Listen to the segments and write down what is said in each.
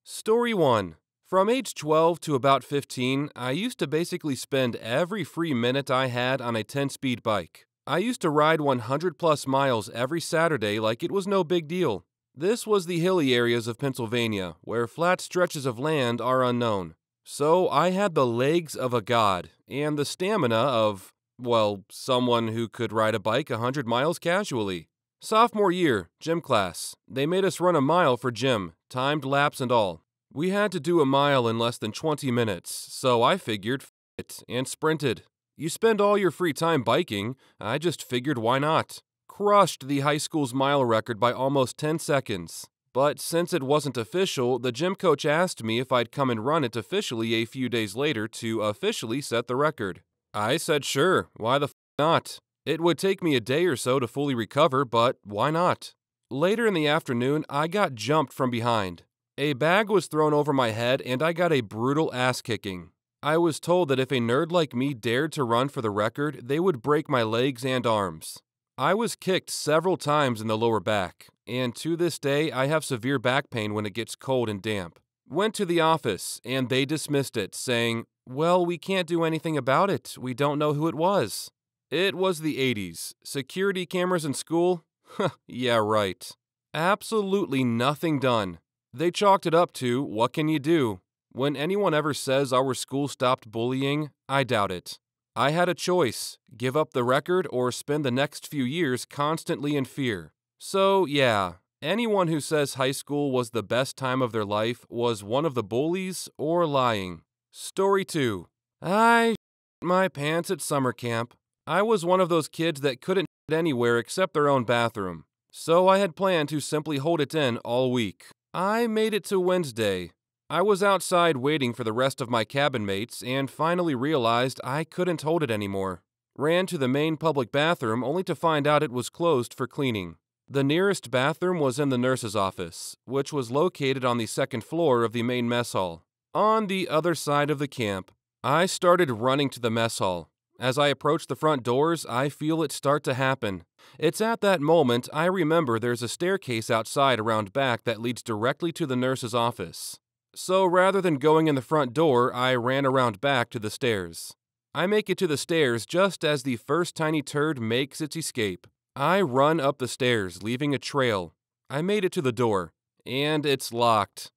Story 1. From age 12 to about 15, I used to basically spend every free minute I had on a 10-speed bike. I used to ride 100 plus miles every Saturday like it was no big deal. This was the hilly areas of Pennsylvania, where flat stretches of land are unknown. So I had the legs of a god, and the stamina of, well, someone who could ride a bike 100 miles casually. Sophomore year, gym class. They made us run a mile for gym, timed laps and all. We had to do a mile in less than 20 minutes, so I figured, it, and sprinted. You spend all your free time biking, I just figured why not. Crushed the high school's mile record by almost 10 seconds. But since it wasn't official, the gym coach asked me if I'd come and run it officially a few days later to officially set the record. I said sure, why the not? It would take me a day or so to fully recover, but why not? Later in the afternoon, I got jumped from behind. A bag was thrown over my head and I got a brutal ass kicking. I was told that if a nerd like me dared to run for the record, they would break my legs and arms. I was kicked several times in the lower back, and to this day I have severe back pain when it gets cold and damp. Went to the office, and they dismissed it, saying, "Well, we can't do anything about it. We don't know who it was." It was the 80s. Security cameras in school? Yeah, right. Absolutely nothing done. They chalked it up to, what can you do? When anyone ever says our school stopped bullying, I doubt it. I had a choice, give up the record or spend the next few years constantly in fear. So yeah, anyone who says high school was the best time of their life was one of the bullies or lying. Story 2. I my pants at summer camp. I was one of those kids that couldn't anywhere except their own bathroom. So I had planned to simply hold it in all week. I made it to Wednesday. I was outside waiting for the rest of my cabin mates and finally realized I couldn't hold it anymore. Ran to the main public bathroom only to find out it was closed for cleaning. The nearest bathroom was in the nurse's office, which was located on the second floor of the main mess hall. On the other side of the camp, I started running to the mess hall. As I approach the front doors, I feel it start to happen. It's at that moment I remember there's a staircase outside around back that leads directly to the nurse's office. So rather than going in the front door, I ran around back to the stairs. I make it to the stairs just as the first tiny turd makes its escape. I run up the stairs, leaving a trail. I made it to the door, and it's locked.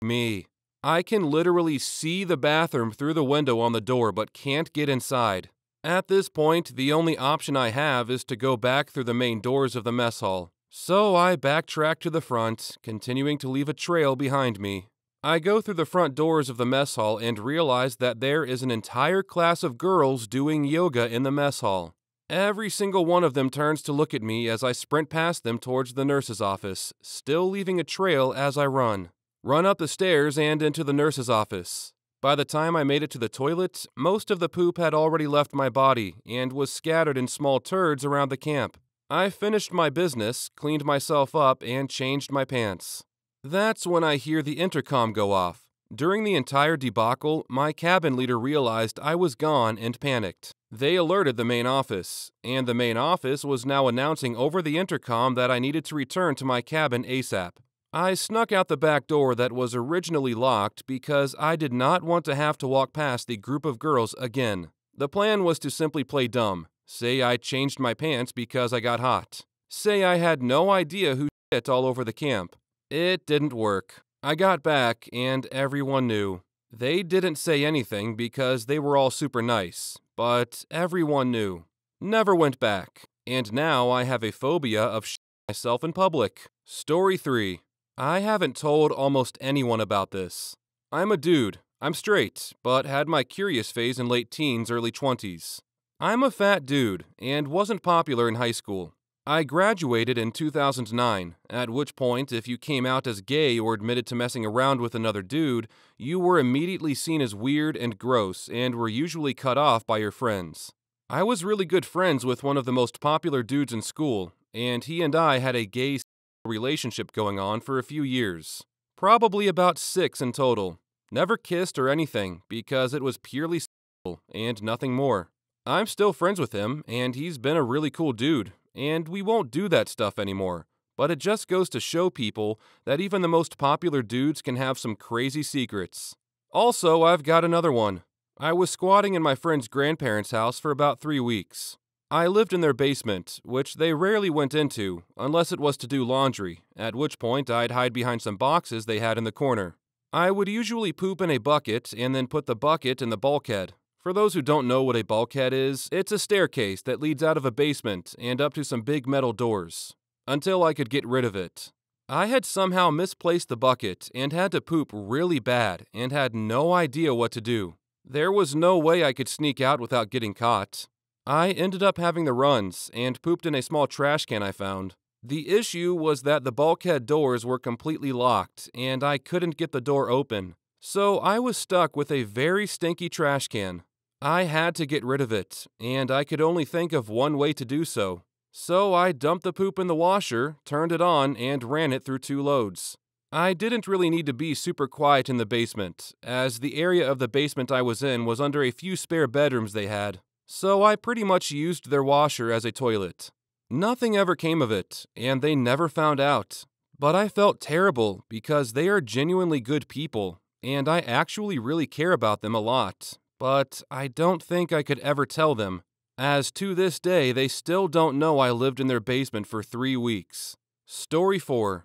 Me. I can literally see the bathroom through the window on the door but can't get inside. At this point, the only option I have is to go back through the main doors of the mess hall. So I backtrack to the front, continuing to leave a trail behind me. I go through the front doors of the mess hall and realize that there is an entire class of girls doing yoga in the mess hall. Every single one of them turns to look at me as I sprint past them towards the nurse's office, still leaving a trail as I run. Run up the stairs and into the nurse's office. By the time I made it to the toilet, most of the poop had already left my body and was scattered in small turds around the camp. I finished my business, cleaned myself up, and changed my pants. That's when I hear the intercom go off. During the entire debacle, my cabin leader realized I was gone and panicked. They alerted the main office, and the main office was now announcing over the intercom that I needed to return to my cabin ASAP. I snuck out the back door that was originally locked because I did not want to have to walk past the group of girls again. The plan was to simply play dumb, say I changed my pants because I got hot, say I had no idea who shit all over the camp. It didn't work. I got back and everyone knew. They didn't say anything because they were all super nice, but everyone knew. Never went back, and now I have a phobia of shitting myself in public. Story 3. I haven't told almost anyone about this. I'm a dude. I'm straight, but had my curious phase in late teens, early 20s. I'm a fat dude and wasn't popular in high school. I graduated in 2009, at which point if you came out as gay or admitted to messing around with another dude, you were immediately seen as weird and gross and were usually cut off by your friends. I was really good friends with one of the most popular dudes in school, and he and I had a gay relationship going on for a few years. Probably about 6 in total. Never kissed or anything because it was purely sexual and nothing more. I'm still friends with him and he's been a really cool dude, and we won't do that stuff anymore. but it just goes to show people that even the most popular dudes can have some crazy secrets. Also, I've got another one. I was squatting in my friend's grandparents' house for about 3 weeks. I lived in their basement, which they rarely went into, unless it was to do laundry, at which point I'd hide behind some boxes they had in the corner. I would usually poop in a bucket and then put the bucket in the bulkhead. For those who don't know what a bulkhead is, it's a staircase that leads out of a basement and up to some big metal doors. Until I could get rid of it. I had somehow misplaced the bucket and had to poop really bad and had no idea what to do. There was no way I could sneak out without getting caught. I ended up having the runs and pooped in a small trash can I found. The issue was that the bulkhead doors were completely locked and I couldn't get the door open. So I was stuck with a very stinky trash can. I had to get rid of it, and I could only think of one way to do so. So I dumped the poop in the washer, turned it on, and ran it through 2 loads. I didn't really need to be super quiet in the basement, as the area of the basement I was in was under a few spare bedrooms they had. So I pretty much used their washer as a toilet. Nothing ever came of it, and they never found out. But I felt terrible because they are genuinely good people, and I actually really care about them a lot. But I don't think I could ever tell them, as to this day they still don't know I lived in their basement for 3 weeks. Story 4.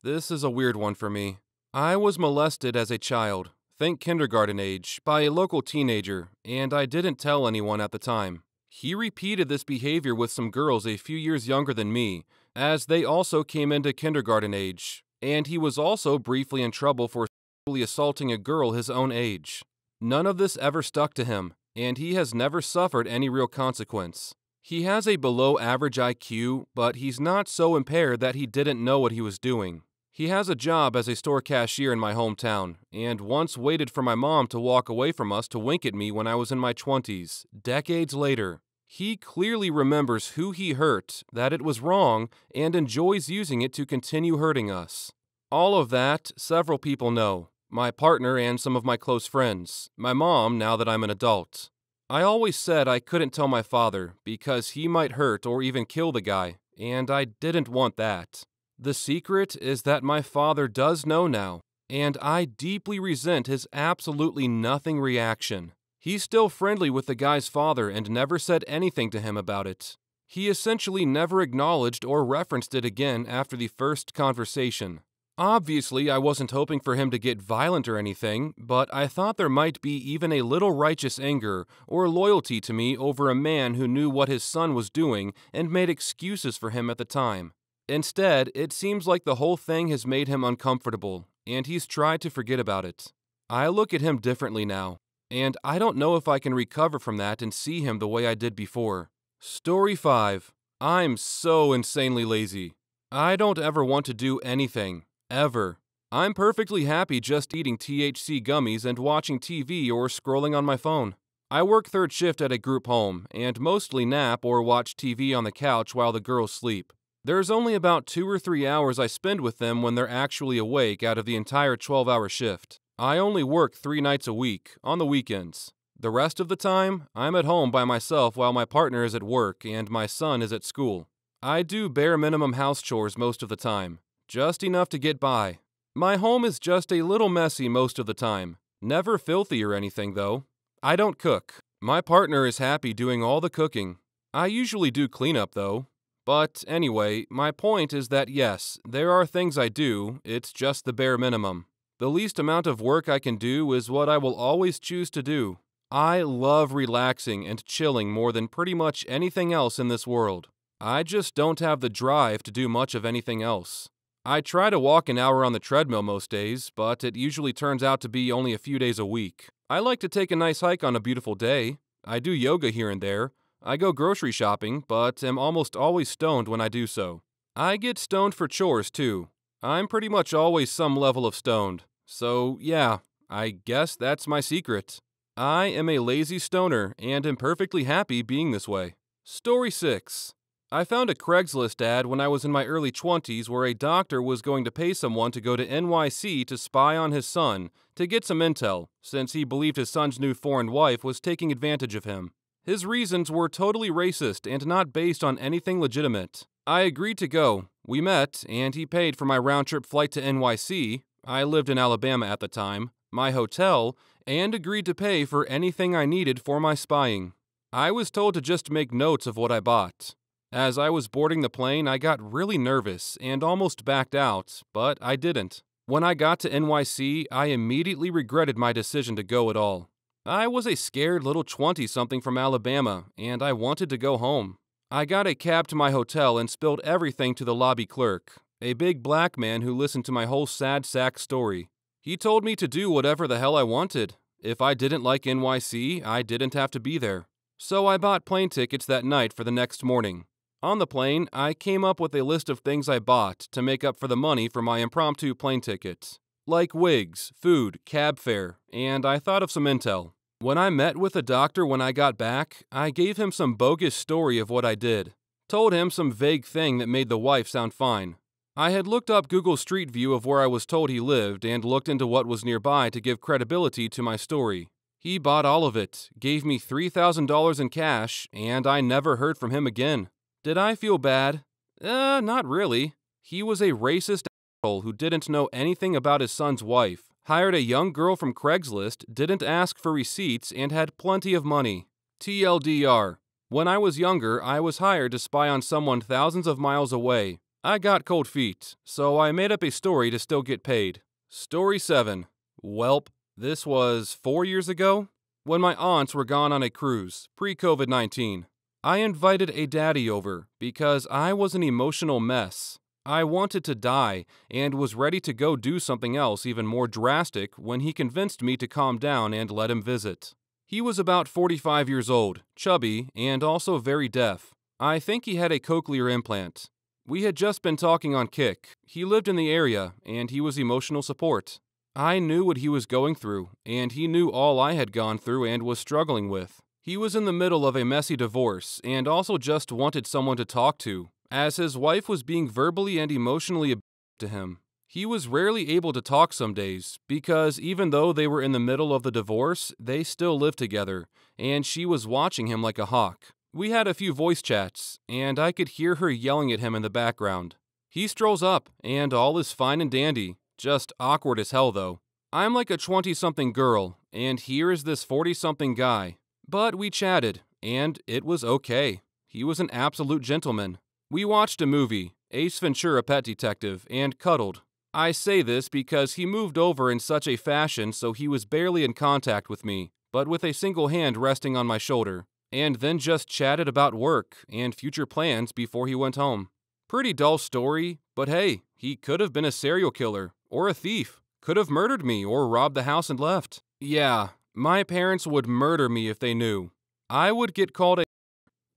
This is a weird one for me. I was molested as a child, think kindergarten age, by a local teenager, and I didn't tell anyone at the time. He repeated this behavior with some girls a few years younger than me, as they also came into kindergarten age, and he was also briefly in trouble for sexually assaulting a girl his own age. None of this ever stuck to him, and he has never suffered any real consequence. He has a below-average IQ, but he's not so impaired that he didn't know what he was doing. He has a job as a store cashier in my hometown, and once waited for my mom to walk away from us to wink at me when I was in my 20s, decades later. He clearly remembers who he hurt, that it was wrong, and enjoys using it to continue hurting us. All of that, several people know. My partner and some of my close friends, my mom now that I'm an adult. I always said I couldn't tell my father because he might hurt or even kill the guy, and I didn't want that. The secret is that my father does know now, and I deeply resent his absolutely nothing reaction. He's still friendly with the guy's father and never said anything to him about it. He essentially never acknowledged or referenced it again after the first conversation. Obviously, I wasn't hoping for him to get violent or anything, but I thought there might be even a little righteous anger or loyalty to me over a man who knew what his son was doing and made excuses for him at the time. Instead, it seems like the whole thing has made him uncomfortable, and he's tried to forget about it. I look at him differently now, and I don't know if I can recover from that and see him the way I did before. Story 5. I'm so insanely lazy. I don't ever want to do anything. Ever. I'm perfectly happy just eating THC gummies and watching TV or scrolling on my phone. I work third shift at a group home and mostly nap or watch TV on the couch while the girls sleep. There's only about 2 or 3 hours I spend with them when they're actually awake out of the entire 12-hour shift. I only work 3 nights a week, on the weekends. The rest of the time, I'm at home by myself while my partner is at work and my son is at school. I do bare minimum house chores most of the time. Just enough to get by. My home is just a little messy most of the time. Never filthy or anything, though. I don't cook. My partner is happy doing all the cooking. I usually do cleanup, though. But anyway, my point is that yes, there are things I do, it's just the bare minimum. The least amount of work I can do is what I will always choose to do. I love relaxing and chilling more than pretty much anything else in this world. I just don't have the drive to do much of anything else. I try to walk an hour on the treadmill most days, but it usually turns out to be only a few days a week. I like to take a nice hike on a beautiful day. I do yoga here and there. I go grocery shopping, but am almost always stoned when I do so. I get stoned for chores, too. I'm pretty much always some level of stoned. So, yeah, I guess that's my secret. I am a lazy stoner and am perfectly happy being this way. Story 6. I found a Craigslist ad when I was in my early 20s where a doctor was going to pay someone to go to NYC to spy on his son to get some intel, since he believed his son's new foreign wife was taking advantage of him. His reasons were totally racist and not based on anything legitimate. I agreed to go. We met, and he paid for my round-trip flight to NYC, I lived in Alabama at the time, my hotel, and agreed to pay for anything I needed for my spying. I was told to just make notes of what I bought. As I was boarding the plane, I got really nervous and almost backed out, but I didn't. When I got to NYC, I immediately regretted my decision to go at all. I was a scared little 20-something from Alabama, and I wanted to go home. I got a cab to my hotel and spilled everything to the lobby clerk, a big black man who listened to my whole sad sack story. He told me to do whatever the hell I wanted. If I didn't like NYC, I didn't have to be there. So I bought plane tickets that night for the next morning. On the plane, I came up with a list of things I bought to make up for the money for my impromptu plane tickets, like wigs, food, cab fare, and I thought of some intel. When I met with the doctor when I got back, I gave him some bogus story of what I did. Told him some vague thing that made the wife sound fine. I had looked up Google Street View of where I was told he lived and looked into what was nearby to give credibility to my story. He bought all of it, gave me $3,000 in cash, and I never heard from him again. Did I feel bad? Not really. He was a racist asshole who didn't know anything about his son's wife, hired a young girl from Craigslist, didn't ask for receipts, and had plenty of money. TLDR. When I was younger, I was hired to spy on someone thousands of miles away. I got cold feet, so I made up a story to still get paid. Story 7. Welp, this was 4 years ago? When my aunts were gone on a cruise, pre-COVID-19. I invited a daddy over because I was an emotional mess. I wanted to die and was ready to go do something else even more drastic when he convinced me to calm down and let him visit. He was about 45 years old, chubby, and also very deaf. I think he had a cochlear implant. We had just been talking on Kik. He lived in the area, and he was emotional support. I knew what he was going through, and he knew all I had gone through and was struggling with. He was in the middle of a messy divorce and also just wanted someone to talk to, as his wife was being verbally and emotionally abusive to him. He was rarely able to talk some days because even though they were in the middle of the divorce, they still lived together, and she was watching him like a hawk. We had a few voice chats, and I could hear her yelling at him in the background. He strolls up, and all is fine and dandy, just awkward as hell though. I'm like a 20-something girl, and here is this 40-something guy. But we chatted, and it was okay. He was an absolute gentleman. We watched a movie, Ace Ventura: Pet Detective, and cuddled. I say this because he moved over in such a fashion so he was barely in contact with me, but with a single hand resting on my shoulder, and then just chatted about work and future plans before he went home. Pretty dull story, but hey, he could have been a serial killer, or a thief, could have murdered me or robbed the house and left. Yeah. My parents would murder me if they knew. I would get called a...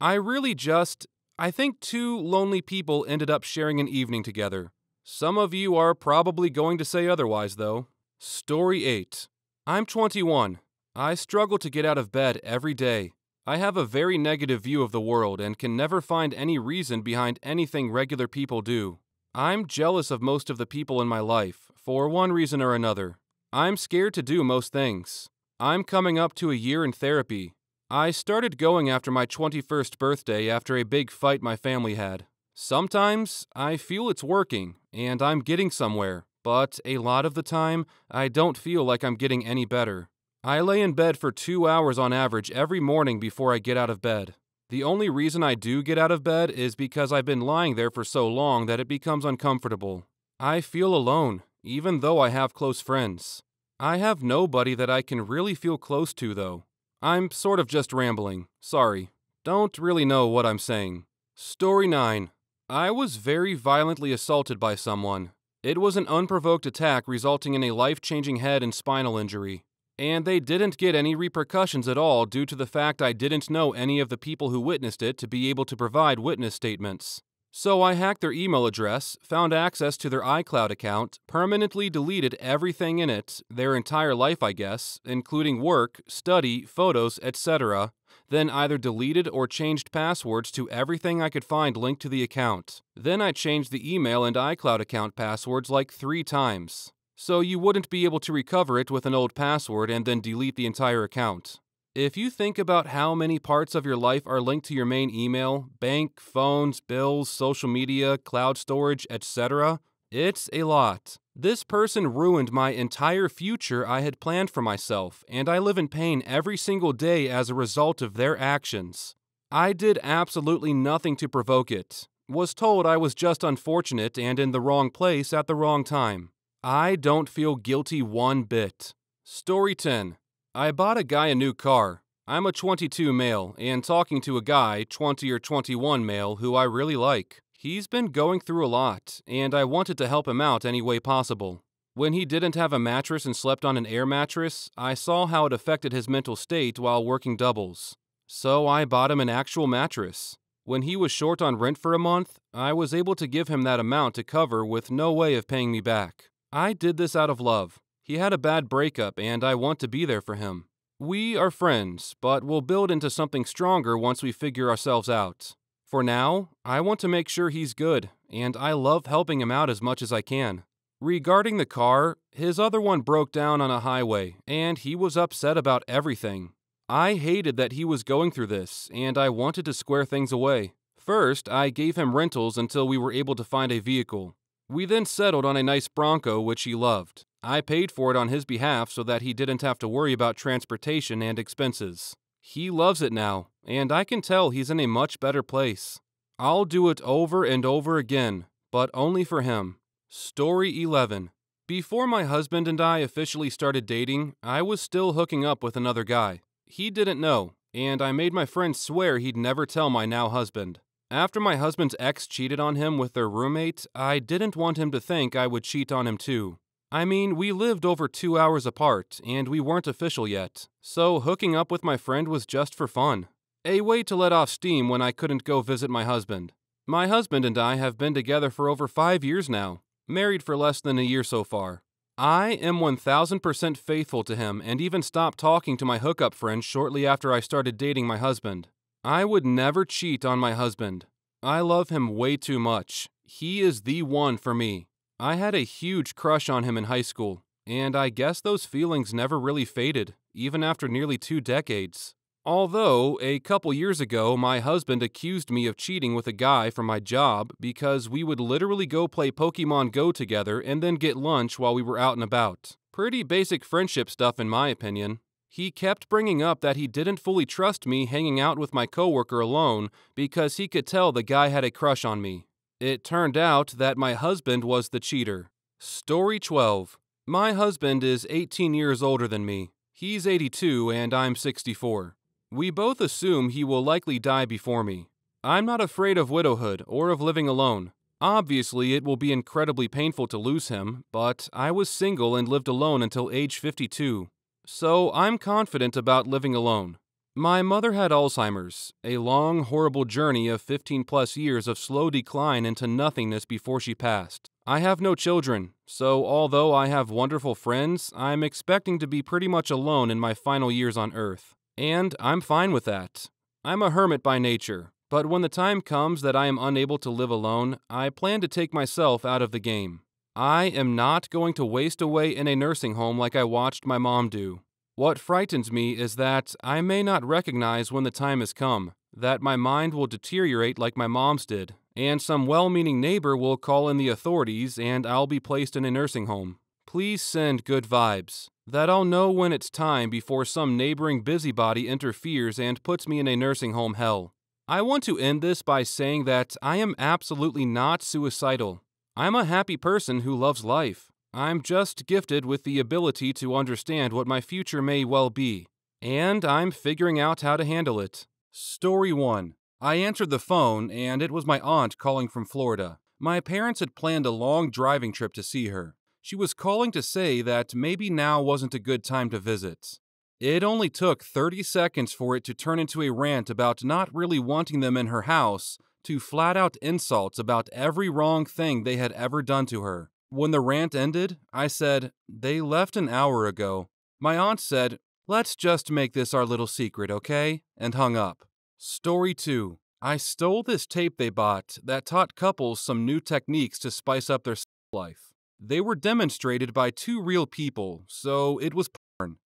I think two lonely people ended up sharing an evening together. Some of you are probably going to say otherwise, though. Story 8. I'm 21. I struggle to get out of bed every day. I have a very negative view of the world and can never find any reason behind anything regular people do. I'm jealous of most of the people in my life, for one reason or another. I'm scared to do most things. I'm coming up to a year in therapy. I started going after my 21st birthday after a big fight my family had. Sometimes I feel it's working and I'm getting somewhere, but a lot of the time I don't feel like I'm getting any better. I lay in bed for 2 hours on average every morning before I get out of bed. The only reason I do get out of bed is because I've been lying there for so long that it becomes uncomfortable. I feel alone, even though I have close friends. I have nobody that I can really feel close to, though. I'm sort of just rambling. Sorry. Don't really know what I'm saying. Story 9. I was very violently assaulted by someone. It was an unprovoked attack resulting in a life-changing head and spinal injury. And they didn't get any repercussions at all due to the fact I didn't know any of the people who witnessed it to be able to provide witness statements. So I hacked their email address, found access to their iCloud account, permanently deleted everything in it, their entire life I guess, including work, study, photos, etc., then either deleted or changed passwords to everything I could find linked to the account. Then I changed the email and iCloud account passwords like 3 times. So you wouldn't be able to recover it with an old password and then delete the entire account. If you think about how many parts of your life are linked to your main email, bank, phones, bills, social media, cloud storage, etc., it's a lot. This person ruined my entire future I had planned for myself, and I live in pain every single day as a result of their actions. I did absolutely nothing to provoke it. Was told I was just unfortunate and in the wrong place at the wrong time. I don't feel guilty one bit. Story 10. I bought a guy a new car. I'm a 22 male and talking to a guy, 20 or 21 male, who I really like. He's been going through a lot, and I wanted to help him out any way possible. When he didn't have a mattress and slept on an air mattress, I saw how it affected his mental state while working doubles. So I bought him an actual mattress. When he was short on rent for a month, I was able to give him that amount to cover with no way of paying me back. I did this out of love. He had a bad breakup and I want to be there for him. We are friends, but we'll build into something stronger once we figure ourselves out. For now, I want to make sure he's good, and I love helping him out as much as I can. Regarding the car, his other one broke down on a highway, and he was upset about everything. I hated that he was going through this, and I wanted to square things away. First, I gave him rentals until we were able to find a vehicle. We then settled on a nice Bronco which he loved. I paid for it on his behalf so that he didn't have to worry about transportation and expenses. He loves it now, and I can tell he's in a much better place. I'll do it over and over again, but only for him. Story 11. Before my husband and I officially started dating, I was still hooking up with another guy. He didn't know, and I made my friend swear he'd never tell my now husband. After my husband's ex cheated on him with their roommate, I didn't want him to think I would cheat on him too. I mean, we lived over 2 hours apart, and we weren't official yet, so hooking up with my friend was just for fun. A way to let off steam when I couldn't go visit my husband. My husband and I have been together for over 5 years now, married for less than a year so far. I am 1000% faithful to him and even stopped talking to my hookup friend shortly after I started dating my husband. I would never cheat on my husband. I love him way too much. He is the one for me. I had a huge crush on him in high school, and I guess those feelings never really faded, even after nearly 2 decades. Although, a couple years ago, my husband accused me of cheating with a guy from my job because we would literally go play Pokemon Go together and then get lunch while we were out and about. Pretty basic friendship stuff in my opinion. He kept bringing up that he didn't fully trust me hanging out with my coworker alone because he could tell the guy had a crush on me. It turned out that my husband was the cheater. Story 12. My husband is 18 years older than me. He's 82 and I'm 64. We both assume he will likely die before me. I'm not afraid of widowhood or of living alone. Obviously, it will be incredibly painful to lose him, but I was single and lived alone until age 52. So I'm confident about living alone. My mother had Alzheimer's, a long, horrible journey of 15 plus years of slow decline into nothingness before she passed. I have no children, so although I have wonderful friends, I'm expecting to be pretty much alone in my final years on Earth. And I'm fine with that. I'm a hermit by nature, but when the time comes that I am unable to live alone, I plan to take myself out of the game. I am not going to waste away in a nursing home like I watched my mom do. What frightens me is that I may not recognize when the time has come, that my mind will deteriorate like my mom's did, and some well-meaning neighbor will call in the authorities and I'll be placed in a nursing home. Please send good vibes, that I'll know when it's time before some neighboring busybody interferes and puts me in a nursing home hell. I want to end this by saying that I am absolutely not suicidal. I'm a happy person who loves life. I'm just gifted with the ability to understand what my future may well be, and I'm figuring out how to handle it. Story 1. I answered the phone, and it was my aunt calling from Florida. My parents had planned a long driving trip to see her. She was calling to say that maybe now wasn't a good time to visit. It only took 30 seconds for it to turn into a rant about not really wanting them in her house, to flat-out insults about every wrong thing they had ever done to her. When the rant ended, I said, "They left an hour ago." My aunt said, "Let's just make this our little secret, okay?" and hung up. Story 2. I stole this tape they bought that taught couples some new techniques to spice up their life. They were demonstrated by 2 real people, so it was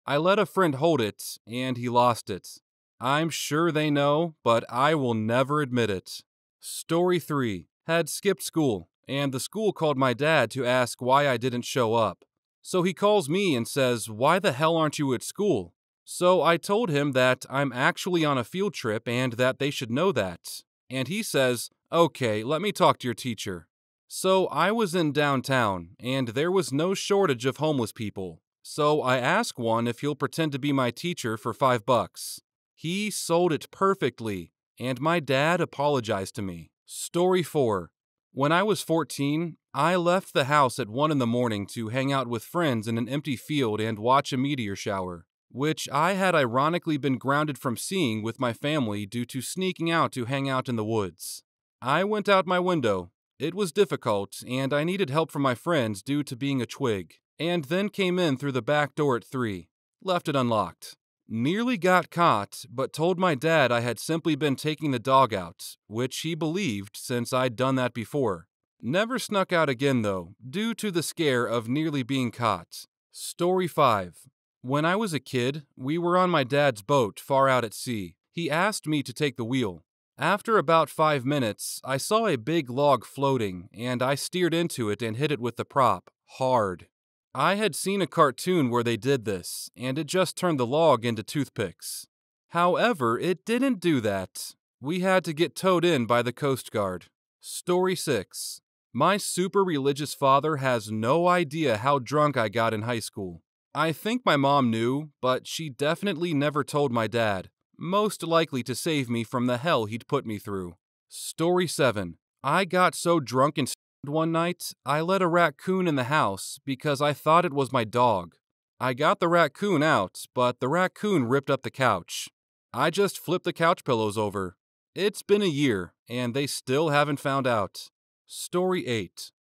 I let a friend hold it, and he lost it. I'm sure they know, but I will never admit it. Story 3. Had skipped school, and the school called my dad to ask why I didn't show up. So he calls me and says, "Why the hell aren't you at school?" So I told him that I'm actually on a field trip and that they should know that. And he says, "Okay, let me talk to your teacher." So I was in downtown, and there was no shortage of homeless people. So I asked one if he'll pretend to be my teacher for $5. He sold it perfectly, and my dad apologized to me. Story 4. When I was 14, I left the house at 1 in the morning to hang out with friends in an empty field and watch a meteor shower, which I had ironically been grounded from seeing with my family due to sneaking out to hang out in the woods. I went out my window. It was difficult, and I needed help from my friends due to being a twig, and then came in through the back door at 3. Left it unlocked. Nearly got caught, but told my dad I had simply been taking the dog out, which he believed since I'd done that before. Never snuck out again though, due to the scare of nearly being caught. Story 5. When I was a kid, we were on my dad's boat far out at sea. He asked me to take the wheel. After about 5 minutes, I saw a big log floating, and I steered into it and hit it with the prop, hard. I had seen a cartoon where they did this, and it just turned the log into toothpicks. However, it didn't do that. We had to get towed in by the Coast Guard. Story 6. My super religious father has no idea how drunk I got in high school. I think my mom knew, but she definitely never told my dad, most likely to save me from the hell he'd put me through. Story 7. I got so drunk and one night, I let a raccoon in the house because I thought it was my dog. I got the raccoon out, but the raccoon ripped up the couch. I just flipped the couch pillows over. It's been a year, and they still haven't found out. Story 8.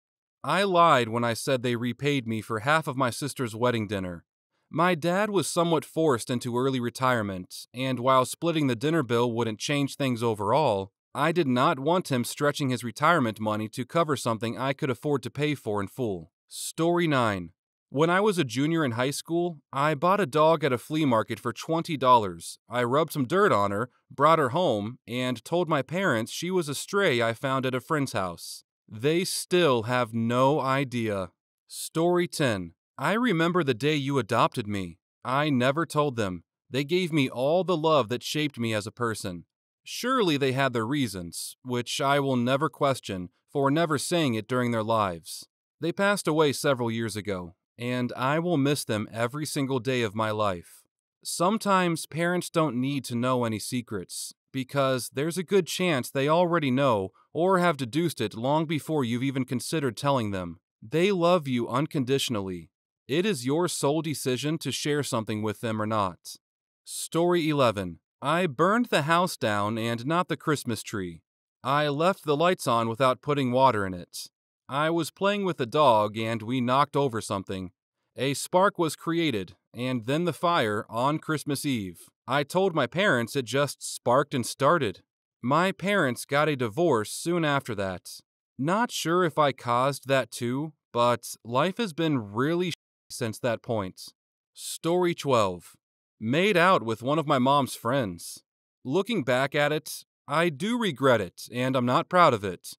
I lied when I said they repaid me for half of my sister's wedding dinner. My dad was somewhat forced into early retirement, and while splitting the dinner bill wouldn't change things overall, I did not want him stretching his retirement money to cover something I could afford to pay for in full. Story 9. When I was a junior in high school, I bought a dog at a flea market for $20. I rubbed some dirt on her, brought her home, and told my parents she was a stray I found at a friend's house. They still have no idea. Story 10. I remember the day you adopted me. I never told them. They gave me all the love that shaped me as a person. Surely they had their reasons, which I will never question, for never saying it during their lives. They passed away several years ago, and I will miss them every single day of my life. Sometimes parents don't need to know any secrets, because there's a good chance they already know or have deduced it long before you've even considered telling them. They love you unconditionally. It is your sole decision to share something with them or not. Story 11. I burned the house down and not the Christmas tree. I left the lights on without putting water in it. I was playing with the dog and we knocked over something. A spark was created, and then the fire on Christmas Eve. I told my parents it just sparked and started. My parents got a divorce soon after that. Not sure if I caused that too, but life has been really since that point. Story 12. Made out with one of my mom's friends. Looking back at it, I do regret it, and I'm not proud of it.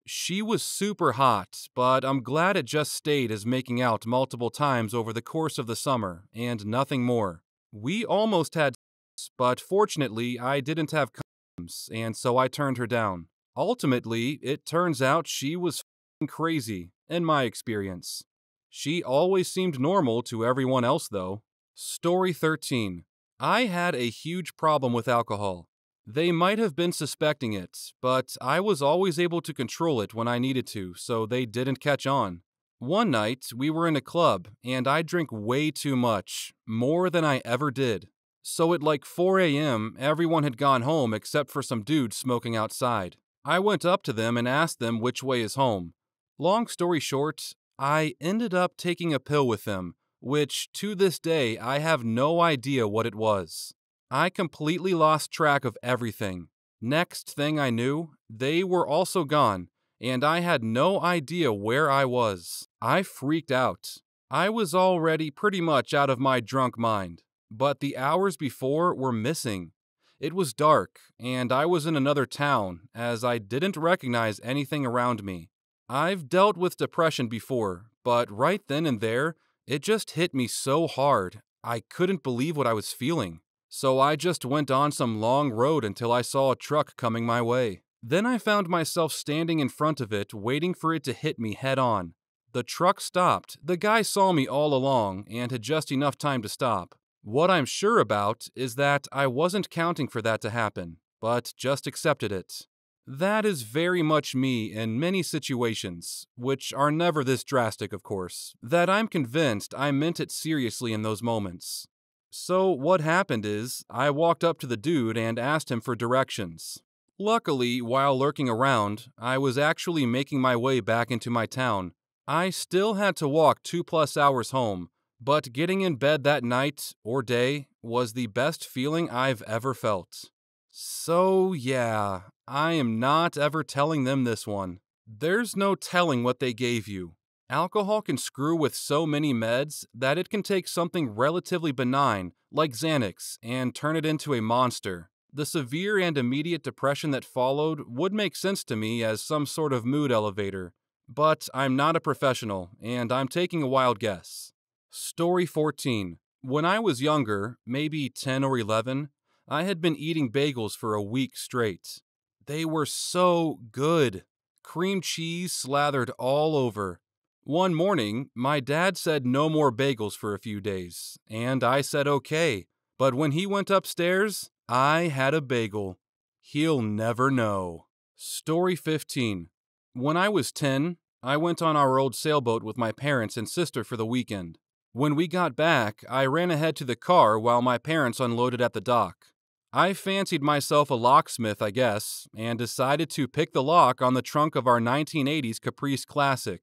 She was super hot, but I'm glad it just stayed as making out multiple times over the course of the summer, and nothing more. We almost had sex, but fortunately I didn't have condoms, and so I turned her down. Ultimately, it turns out she was f***ing crazy, in my experience. She always seemed normal to everyone else, though. Story 13. I had a huge problem with alcohol. They might have been suspecting it, but I was always able to control it when I needed to, so they didn't catch on. One night, we were in a club, and I drank way too much, more than I ever did. So at like 4 a.m., everyone had gone home except for some dudes smoking outside. I went up to them and asked them which way is home. Long story short, I ended up taking a pill with them, which to this day I have no idea what it was. I completely lost track of everything. Next thing I knew, they were also gone, and I had no idea where I was. I freaked out. I was already pretty much out of my drunk mind, but the hours before were missing. It was dark, and I was in another town, as I didn't recognize anything around me. I've dealt with depression before, but right then and there, it just hit me so hard, I couldn't believe what I was feeling. So I just went on some long road until I saw a truck coming my way. Then I found myself standing in front of it, waiting for it to hit me head on. The truck stopped. The guy saw me all along and had just enough time to stop. What I'm sure about is that I wasn't counting for that to happen, but just accepted it. That is very much me in many situations, which are never this drastic, of course, that I'm convinced I meant it seriously in those moments. So what happened is, I walked up to the dude and asked him for directions. Luckily, while lurking around, I was actually making my way back into my town. I still had to walk 2+ hours home, but getting in bed that night, or day, was the best feeling I've ever felt. So yeah, I am not ever telling them this one. There's no telling what they gave you. Alcohol can screw with so many meds that it can take something relatively benign, like Xanax, and turn it into a monster. The severe and immediate depression that followed would make sense to me as some sort of mood elevator, but I'm not a professional, and I'm taking a wild guess. Story 14. When I was younger, maybe 10 or 11, I had been eating bagels for a week straight. They were so good. Cream cheese slathered all over. One morning, my dad said no more bagels for a few days, and I said okay. But when he went upstairs, I had a bagel. He'll never know. Story 15. When I was 10, I went on our old sailboat with my parents and sister for the weekend. When we got back, I ran ahead to the car while my parents unloaded at the dock. I fancied myself a locksmith, I guess, and decided to pick the lock on the trunk of our 1980s Caprice Classic.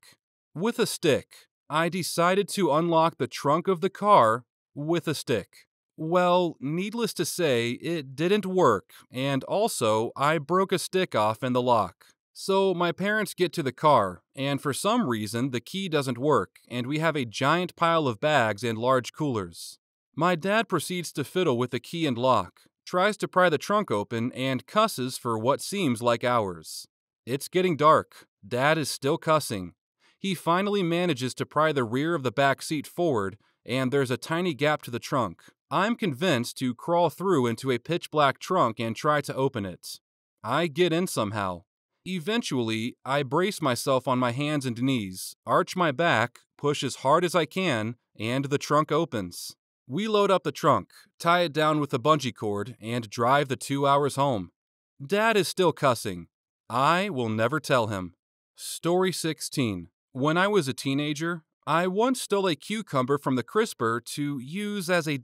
With a stick, I decided to unlock the trunk of the car with a stick. Well, needless to say, it didn't work, and also, I broke a stick off in the lock. So my parents get to the car, and for some reason the key doesn't work, and we have a giant pile of bags and large coolers. My dad proceeds to fiddle with the key and lock, tries to pry the trunk open, and cusses for what seems like hours. It's getting dark. Dad is still cussing. He finally manages to pry the rear of the back seat forward, and there's a tiny gap to the trunk. I'm convinced to crawl through into a pitch-black trunk and try to open it. I get in somehow. Eventually, I brace myself on my hands and knees, arch my back, push as hard as I can, and the trunk opens. We load up the trunk, tie it down with a bungee cord, and drive the 2 hours home. Dad is still cussing. I will never tell him. Story 16. When I was a teenager, I once stole a cucumber from the crisper to use as a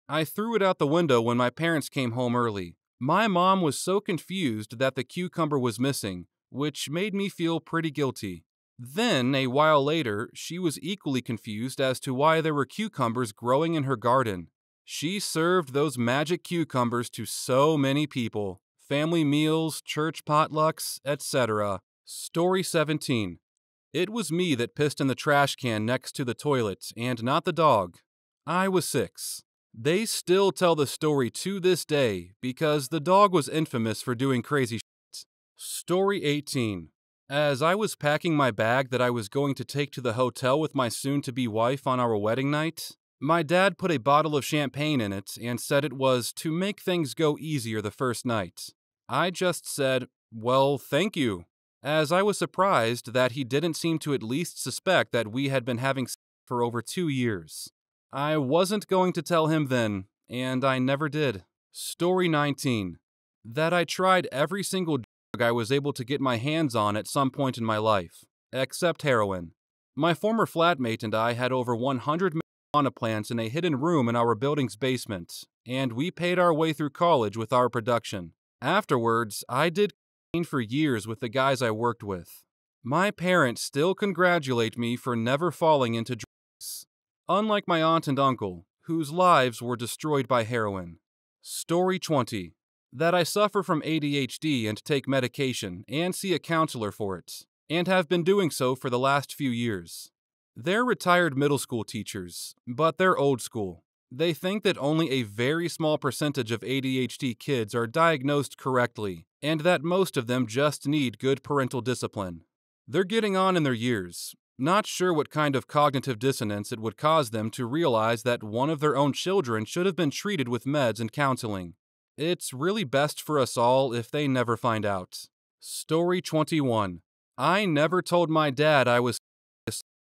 I threw it out the window when my parents came home early. My mom was so confused that the cucumber was missing, which made me feel pretty guilty. Then, a while later, she was equally confused as to why there were cucumbers growing in her garden. She served those magic cucumbers to so many people. Family meals, church potlucks, etc. Story 17. It was me that pissed in the trash can next to the toilet, and not the dog. I was 6. They still tell the story to this day because the dog was infamous for doing crazy shit. Story 18. As I was packing my bag that I was going to take to the hotel with my soon-to-be wife on our wedding night, my dad put a bottle of champagne in it and said it was to make things go easier the first night. I just said, well, thank you, as I was surprised that he didn't seem to at least suspect that we had been having sex for over 2 years. I wasn't going to tell him then, and I never did. Story 19. That I tried every single drug I was able to get my hands on at some point in my life, except heroin. My former flatmate and I had over 100 marijuana plants in a hidden room in our building's basement, and we paid our way through college with our production. Afterwards, I did cocaine for years with the guys I worked with. My parents still congratulate me for never falling into drugs. Unlike my aunt and uncle, whose lives were destroyed by heroin. Story 20. That I suffer from ADHD and take medication and see a counselor for it, and have been doing so for the last few years. They're retired middle school teachers, but they're old school. They think that only a very small percentage of ADHD kids are diagnosed correctly, and that most of them just need good parental discipline. They're getting on in their years, not sure what kind of cognitive dissonance it would cause them to realize that one of their own children should have been treated with meds and counseling. It's really best for us all if they never find out. Story 21. I never told my dad I was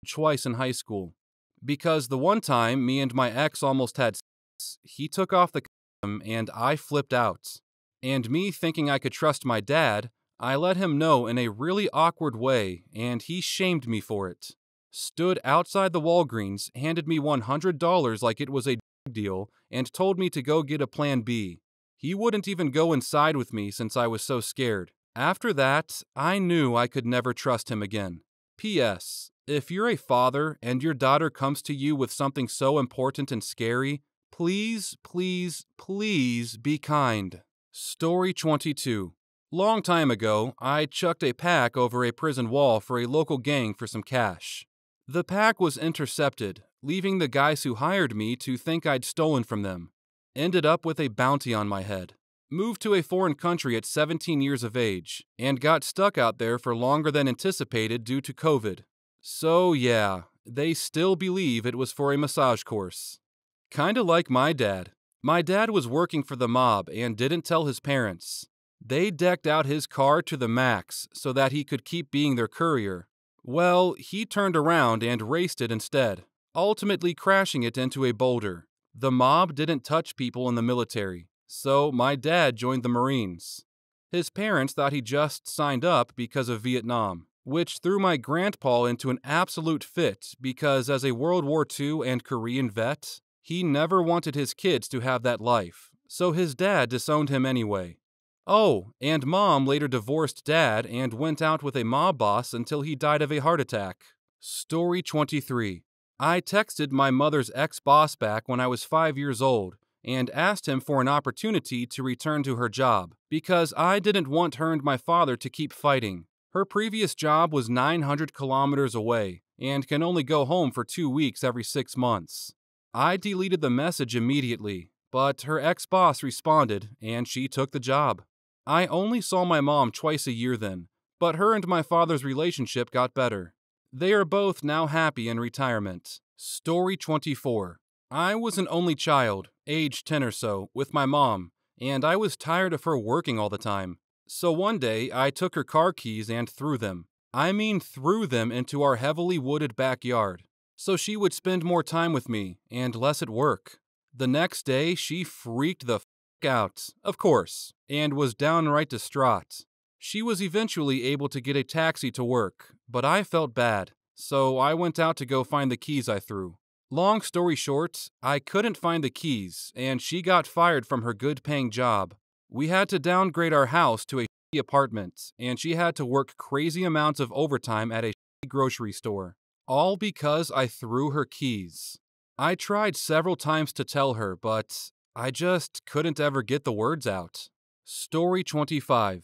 twice in high school. Because the one time me and my ex almost had sex, he took off the condom and I flipped out. And me thinking I could trust my dad, I let him know in a really awkward way and he shamed me for it. Stood outside the Walgreens, handed me $100 like it was a deal, and told me to go get a plan B. He wouldn't even go inside with me since I was so scared. After that, I knew I could never trust him again. P.S. If you're a father and your daughter comes to you with something so important and scary, please, please, please be kind. Story 22. Long time ago, I chucked a pack over a prison wall for a local gang for some cash. The pack was intercepted, leaving the guys who hired me to think I'd stolen from them. Ended up with a bounty on my head. Moved to a foreign country at 17 years of age, and got stuck out there for longer than anticipated due to COVID. So yeah, they still believe it was for a massage course. Kinda like my dad. My dad was working for the mob and didn't tell his parents. They decked out his car to the max so that he could keep being their courier. Well, he turned around and raced it instead, ultimately crashing it into a boulder. The mob didn't touch people in the military, so my dad joined the Marines. His parents thought he just signed up because of Vietnam, which threw my grandpa into an absolute fit because as a World War II and Korean vet, he never wanted his kids to have that life, so his dad disowned him anyway. Oh, and Mom later divorced Dad and went out with a mob boss until he died of a heart attack. Story 23. I texted my mother's ex-boss back when I was 5 years old and asked him for an opportunity to return to her job because I didn't want her and my father to keep fighting. Her previous job was 900 kilometers away and can only go home for 2 weeks every 6 months. I deleted the message immediately, but her ex-boss responded and she took the job. I only saw my mom twice a year then, but her and my father's relationship got better. They are both now happy in retirement. Story 24. I was an only child, age 10 or so, with my mom, and I was tired of her working all the time. So one day, I took her car keys and threw them. I mean threw them into our heavily wooded backyard, so she would spend more time with me and less at work. The next day, she freaked the out, of course, and was downright distraught. She was eventually able to get a taxi to work, but I felt bad, so I went out to go find the keys I threw. Long story short, I couldn't find the keys, and she got fired from her good-paying job. We had to downgrade our house to a apartment, and she had to work crazy amounts of overtime at a grocery store, all because I threw her keys. I tried several times to tell her, but I just couldn't ever get the words out. Story 25.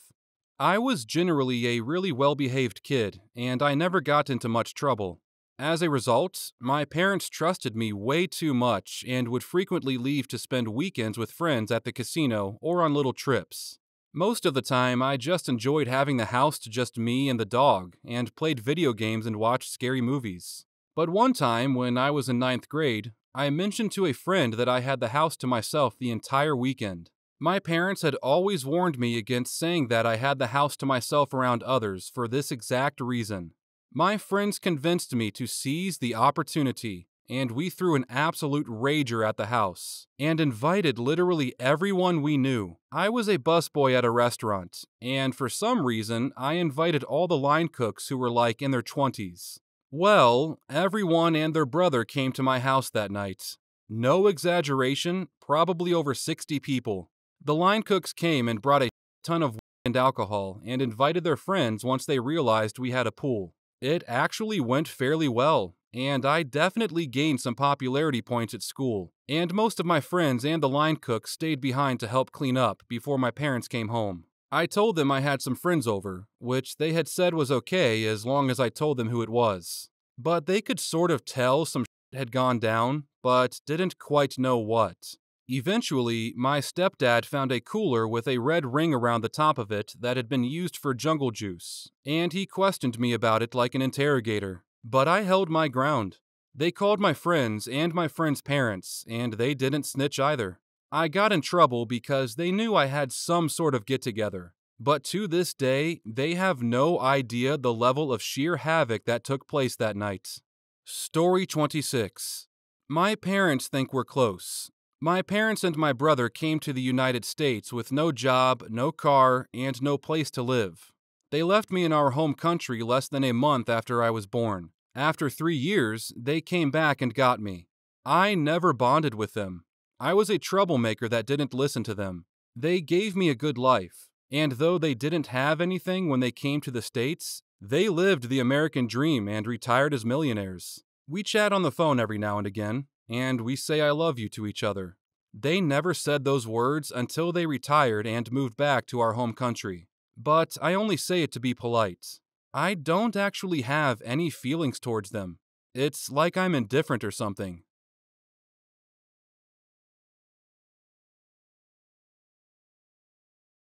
I was generally a really well-behaved kid, and I never got into much trouble. As a result, my parents trusted me way too much and would frequently leave to spend weekends with friends at the casino or on little trips. Most of the time, I just enjoyed having the house to just me and the dog, and played video games and watched scary movies. But one time, when I was in 9th grade, I mentioned to a friend that I had the house to myself the entire weekend. My parents had always warned me against saying that I had the house to myself around others for this exact reason. My friends convinced me to seize the opportunity, and we threw an absolute rager at the house, and invited literally everyone we knew. I was a busboy at a restaurant, and for some reason, I invited all the line cooks who were like in their 20s. Well, everyone and their brother came to my house that night. No exaggeration, probably over 60 people. The line cooks came and brought a ton of and alcohol and invited their friends once they realized we had a pool. It actually went fairly well, and I definitely gained some popularity points at school, and most of my friends and the line cooks stayed behind to help clean up before my parents came home. I told them I had some friends over, which they had said was okay as long as I told them who it was. but they could sort of tell some shit had gone down, but didn't quite know what. Eventually, my stepdad found a cooler with a red ring around the top of it that had been used for jungle juice, and he questioned me about it like an interrogator. But I held my ground. They called my friends and my friends' parents, and they didn't snitch either. I got in trouble because they knew I had some sort of get-together. But to this day, they have no idea the level of sheer havoc that took place that night. Story 26. My parents think we're close. My parents and my brother came to the United States with no job, no car, and no place to live. They left me in our home country less than a month after I was born. After 3 years, they came back and got me. I never bonded with them. I was a troublemaker that didn't listen to them. They gave me a good life, and though they didn't have anything when they came to the States, they lived the American dream and retired as millionaires. We chat on the phone every now and again, and we say I love you to each other. They never said those words until they retired and moved back to our home country. But I only say it to be polite. I don't actually have any feelings towards them. It's like I'm indifferent or something.